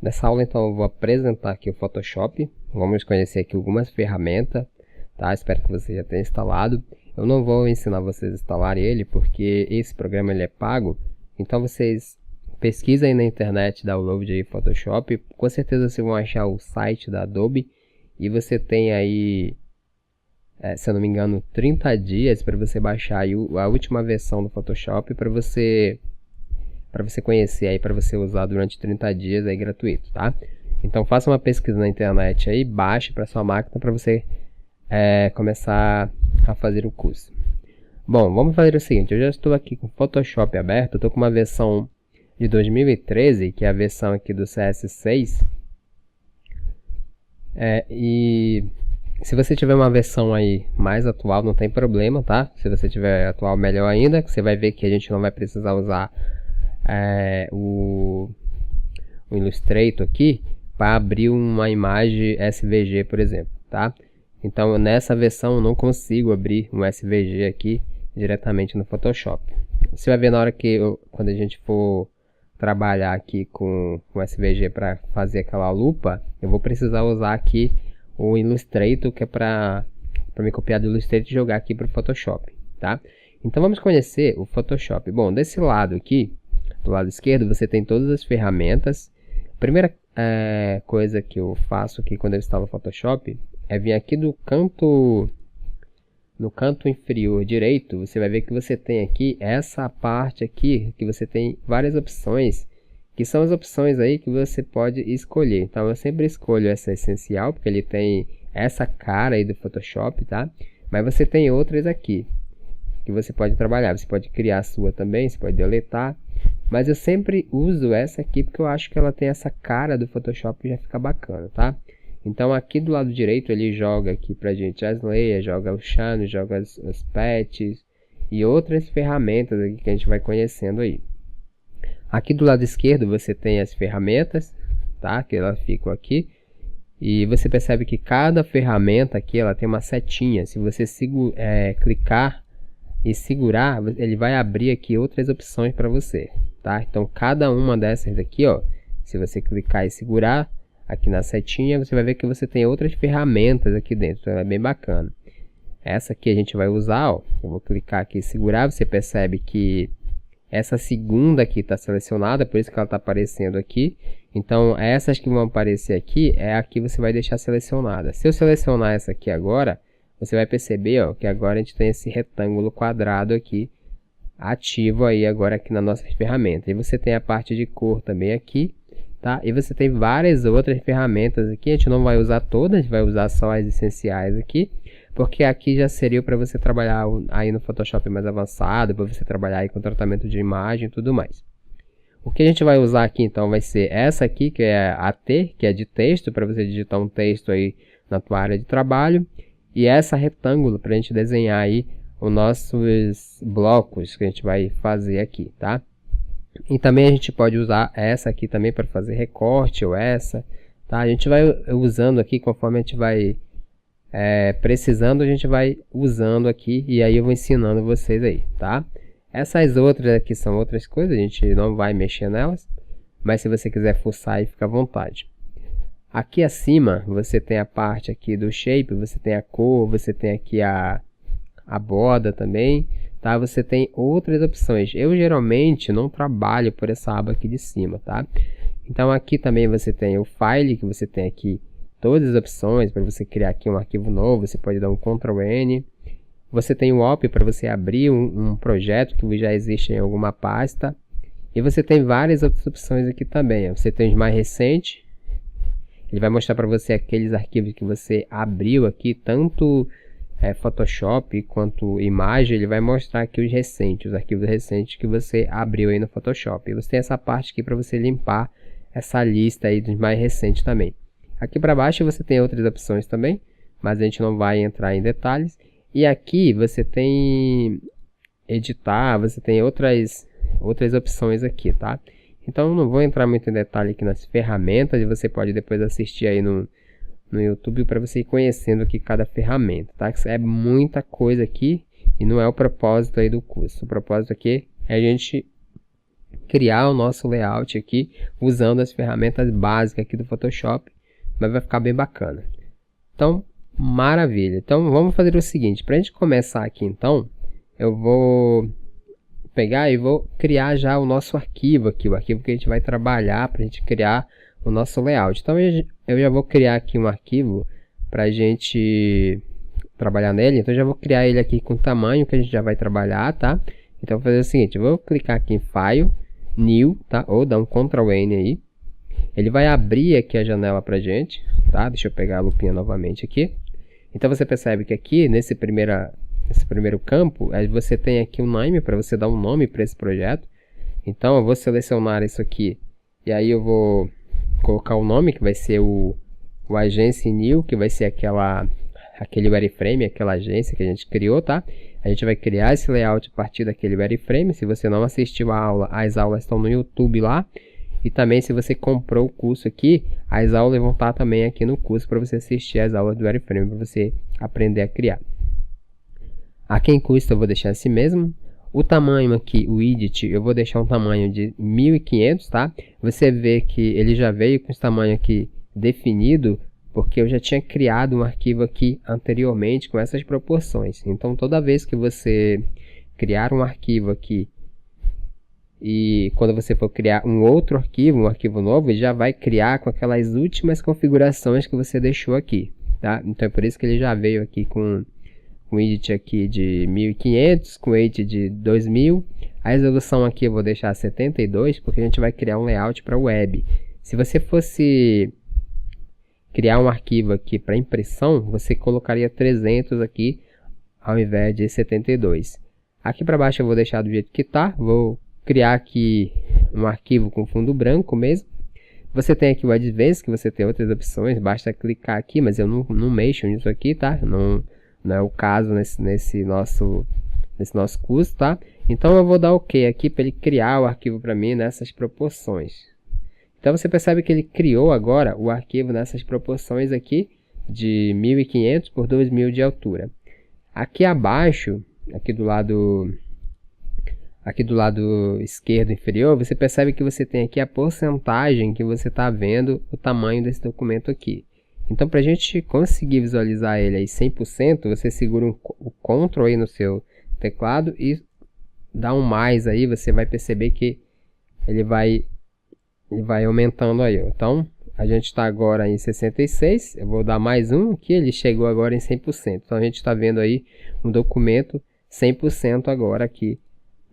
Nessa aula então eu vou apresentar aqui o Photoshop, vamos conhecer aqui algumas ferramentas, tá? Espero que você já tenha instalado. Eu não vou ensinar vocês a instalarem ele, porque esse programa ele é pago, então vocês pesquisem aí na internet, download aí Photoshop, com certeza vocês vão achar o site da Adobe, e você tem aí, se eu não me engano, 30 dias para você baixar aí a última versão do Photoshop para você conhecer aí, para você usar durante 30 dias aí gratuito, tá? Então faça uma pesquisa na internet aí, baixe para sua máquina para você começar a fazer o curso. Bom, vamos fazer o seguinte, eu já estou aqui com o Photoshop aberto, eu estou com uma versão de 2013, que é a versão aqui do CS6, e se você tiver uma versão aí mais atual, não tem problema, tá? Se você tiver atual, melhor ainda, você vai ver que a gente não vai precisar usar o Illustrator aqui para abrir uma imagem SVG, por exemplo, tá? Então nessa versão eu não consigo abrir um SVG aqui diretamente no Photoshop. Você vai ver na hora que quando a gente for trabalhar aqui com o SVG para fazer aquela lupa, eu vou precisar usar aqui o Illustrator, que é para me copiar do Illustrator e jogar aqui para o Photoshop, tá? Então vamos conhecer o Photoshop. Bom, desse lado aqui, do lado esquerdo, você tem todas as ferramentas. A primeira coisa que eu faço aqui quando eu instalo o Photoshop é vir aqui no canto inferior direito. Você vai ver que você tem aqui essa parte aqui, que você tem várias opções, que são as opções aí que você pode escolher. Então eu sempre escolho essa essencial, porque ele tem essa cara aí do Photoshop, tá? Mas você tem outras aqui que você pode trabalhar. Você pode criar a sua também, você pode deletar. Mas eu sempre uso essa aqui porque eu acho que ela tem essa cara do Photoshop e já fica bacana, tá? Então aqui do lado direito ele joga aqui pra gente as layers, joga o channel, joga os patches e outras ferramentas aqui que a gente vai conhecendo aí. Aqui do lado esquerdo você tem as ferramentas, tá? Que elas ficam aqui. E você percebe que cada ferramenta aqui ela tem uma setinha. Se você clicar e segurar, ele vai abrir aqui outras opções para você, tá? Então cada uma dessas daqui, ó, se você clicar e segurar aqui na setinha, você vai ver que você tem outras ferramentas aqui dentro, então é bem bacana. Essa aqui a gente vai usar, ó, eu vou clicar aqui e segurar, você percebe que essa segunda aqui está selecionada, por isso que ela está aparecendo aqui. Então essas que vão aparecer aqui é a que você vai deixar selecionada. Se eu selecionar essa aqui agora, você vai perceber, ó, que agora a gente tem esse retângulo quadrado aqui ativo aí agora aqui na nossa ferramenta. E você tem a parte de cor também aqui, tá? E você tem várias outras ferramentas aqui. A gente não vai usar todas, a gente vai usar só as essenciais aqui, porque aqui já seria para você trabalhar aí no Photoshop mais avançado, para você trabalhar aí com tratamento de imagem e tudo mais. O que a gente vai usar aqui então vai ser essa aqui, que é a T, que é de texto, para você digitar um texto aí na tua área de trabalho. E essa retângulo para a gente desenhar aí os nossos blocos que a gente vai fazer aqui, tá? E também a gente pode usar essa aqui também para fazer recorte, ou essa, tá? A gente vai usando aqui conforme a gente vai precisando, a gente vai usando aqui, e aí eu vou ensinando vocês aí, tá? Essas outras aqui são outras coisas, a gente não vai mexer nelas, mas se você quiser fuçar aí, fica à vontade. Aqui acima você tem a parte aqui do shape, você tem a cor, você tem aqui a borda também, tá? Você tem outras opções. Eu geralmente não trabalho por essa aba aqui de cima, tá? Então aqui também você tem o file, que você tem aqui todas as opções para você criar aqui um arquivo novo, você pode dar um Ctrl N. Você tem o op para você abrir um projeto que já existe em alguma pasta. E você tem várias outras opções aqui também. Você tem os mais recentes. Ele vai mostrar para você aqueles arquivos que você abriu aqui, tanto Photoshop quanto imagem. Ele vai mostrar aqui os recentes, os arquivos recentes que você abriu aí no Photoshop. E você tem essa parte aqui para você limpar essa lista aí dos mais recentes também. Aqui para baixo você tem outras opções também, mas a gente não vai entrar em detalhes. E aqui você tem editar, você tem outras opções aqui, tá? Então não vou entrar muito em detalhe aqui nas ferramentas, e você pode depois assistir aí no YouTube para você ir conhecendo aqui cada ferramenta, tá? É muita coisa aqui e não é o propósito aí do curso. O propósito aqui é a gente criar o nosso layout aqui usando as ferramentas básicas aqui do Photoshop, mas vai ficar bem bacana. Então, maravilha. Então, vamos fazer o seguinte, para a gente começar aqui então, eu vou pegar e vou criar já o nosso arquivo aqui, o arquivo que a gente vai trabalhar para a gente criar o nosso layout. Então, eu já vou criar aqui um arquivo para a gente trabalhar nele. Então, eu já vou criar ele aqui com o tamanho que a gente já vai trabalhar, tá? Então, eu vou fazer o seguinte, eu vou clicar aqui em File, New, tá? Ou dar um Ctrl N aí. Ele vai abrir aqui a janela pra gente, tá? Deixa eu pegar a lupinha novamente aqui. Então, você percebe que aqui, nesse primeiro campo, você tem aqui um nome, para você dar um nome para esse projeto. Então, eu vou selecionar isso aqui, e aí eu vou colocar o nome, que vai ser o Agency New, que vai ser aquele wireframe, aquela agência que a gente criou, tá? A gente vai criar esse layout a partir daquele wireframe. Se você não assistiu a aula, as aulas estão no YouTube lá. E também, se você comprou o curso aqui, as aulas vão estar também aqui no curso para você assistir as aulas do wireframe, para você aprender a criar. Aqui em custo eu vou deixar assim mesmo. O tamanho aqui, o edit, eu vou deixar um tamanho de 1500, tá? Você vê que ele já veio com esse tamanho aqui definido, porque eu já tinha criado um arquivo aqui anteriormente com essas proporções. Então, toda vez que você criar um arquivo aqui, e quando você for criar um outro arquivo, um arquivo novo, ele já vai criar com aquelas últimas configurações que você deixou aqui, tá? Então, é por isso que ele já veio aqui com um edit aqui de 1500, com edit de 2000. A resolução aqui eu vou deixar 72, porque a gente vai criar um layout para web. Se você fosse criar um arquivo aqui para impressão, você colocaria 300 aqui ao invés de 72. Aqui para baixo eu vou deixar do jeito que está. Vou criar aqui um arquivo com fundo branco mesmo. Você tem aqui o Advanced, que você tem outras opções. Basta clicar aqui, mas eu não mexo nisso aqui, tá? Não é o caso nesse nosso curso, tá? Então eu vou dar OK aqui para ele criar o arquivo para mim nessas proporções. Então você percebe que ele criou agora o arquivo nessas proporções aqui de 1500 por 2000 de altura. Aqui abaixo, aqui do lado esquerdo inferior, você percebe que você tem aqui a porcentagem que você está vendo o tamanho desse documento aqui. Então, para a gente conseguir visualizar ele aí 100%, você segura o Ctrl aí no seu teclado e dá um mais aí, você vai perceber que ele vai aumentando aí. Então, a gente está agora em 66, eu vou dar mais um aqui, ele chegou agora em 100%. Então, a gente está vendo aí um documento 100% agora aqui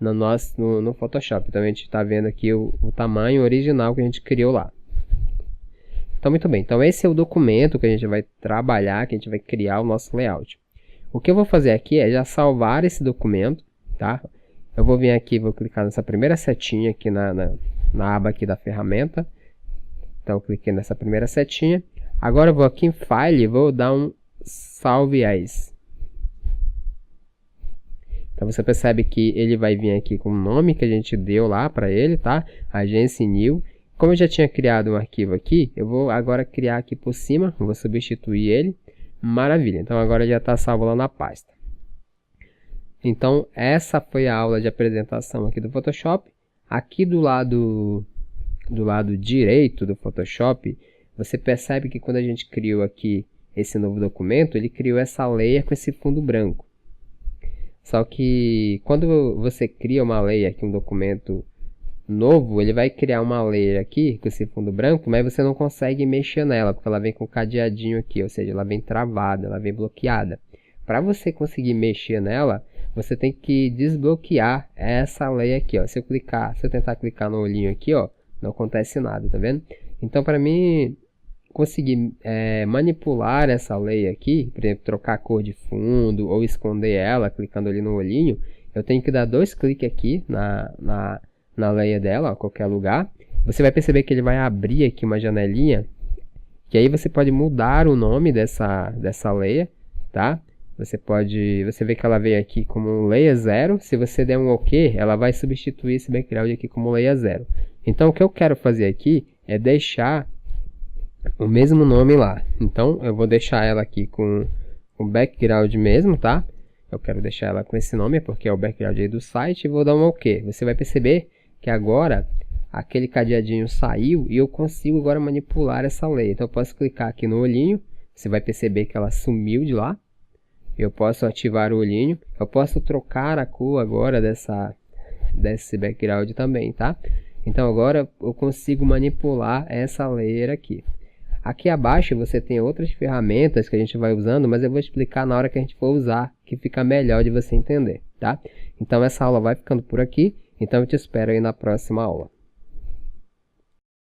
no Photoshop. Então, a gente está vendo aqui o tamanho original que a gente criou lá. Então, muito bem. Então, esse é o documento que a gente vai trabalhar, que a gente vai criar o nosso layout. O que eu vou fazer aqui é já salvar esse documento, tá? Eu vou vir aqui, vou clicar nessa primeira setinha aqui na aba aqui da ferramenta. Então, eu cliquei nessa primeira setinha. Agora, eu vou aqui em File e vou dar um Save As. Então, você percebe que ele vai vir aqui com o nome que a gente deu lá para ele, tá? Agency New. Como eu já tinha criado um arquivo aqui, eu vou agora criar aqui por cima, vou substituir ele. Maravilha, então agora já está salvo lá na pasta. Então, essa foi a aula de apresentação aqui do Photoshop. Aqui do lado direito do Photoshop, você percebe que quando a gente criou aqui esse novo documento, ele criou essa layer com esse fundo branco. Só que quando você cria uma layer aqui, um documento novo, ele vai criar uma layer aqui com esse fundo branco, mas você não consegue mexer nela, porque ela vem com um cadeadinho aqui, ou seja, ela vem travada, ela vem bloqueada. Para você conseguir mexer nela, você tem que desbloquear essa layer aqui, ó. Se eu tentar clicar no olhinho aqui, ó, não acontece nada, tá vendo? Então, para mim conseguir manipular essa layer aqui, por exemplo, trocar a cor de fundo ou esconder ela, clicando ali no olhinho, eu tenho que dar 2 cliques aqui na layer dela, ó, qualquer lugar. Você vai perceber que ele vai abrir aqui uma janelinha, que aí você pode mudar o nome dessa layer, tá? Você vê que ela veio aqui como um layer 0. Se você der um OK, ela vai substituir esse background aqui como layer 0. Então, o que eu quero fazer aqui é deixar o mesmo nome lá. Então, eu vou deixar ela aqui com o background mesmo, tá? Eu quero deixar ela com esse nome, porque é o background aí do site, e vou dar um OK. Você vai perceber que agora aquele cadeadinho saiu e eu consigo agora manipular essa layer. Então eu posso clicar aqui no olhinho, você vai perceber que ela sumiu de lá. Eu posso ativar o olhinho, eu posso trocar a cor agora desse background também, tá? Então agora eu consigo manipular essa layer aqui. Aqui abaixo você tem outras ferramentas que a gente vai usando, mas eu vou explicar na hora que a gente for usar, que fica melhor de você entender, tá? Então essa aula vai ficando por aqui, então eu te espero aí na próxima aula.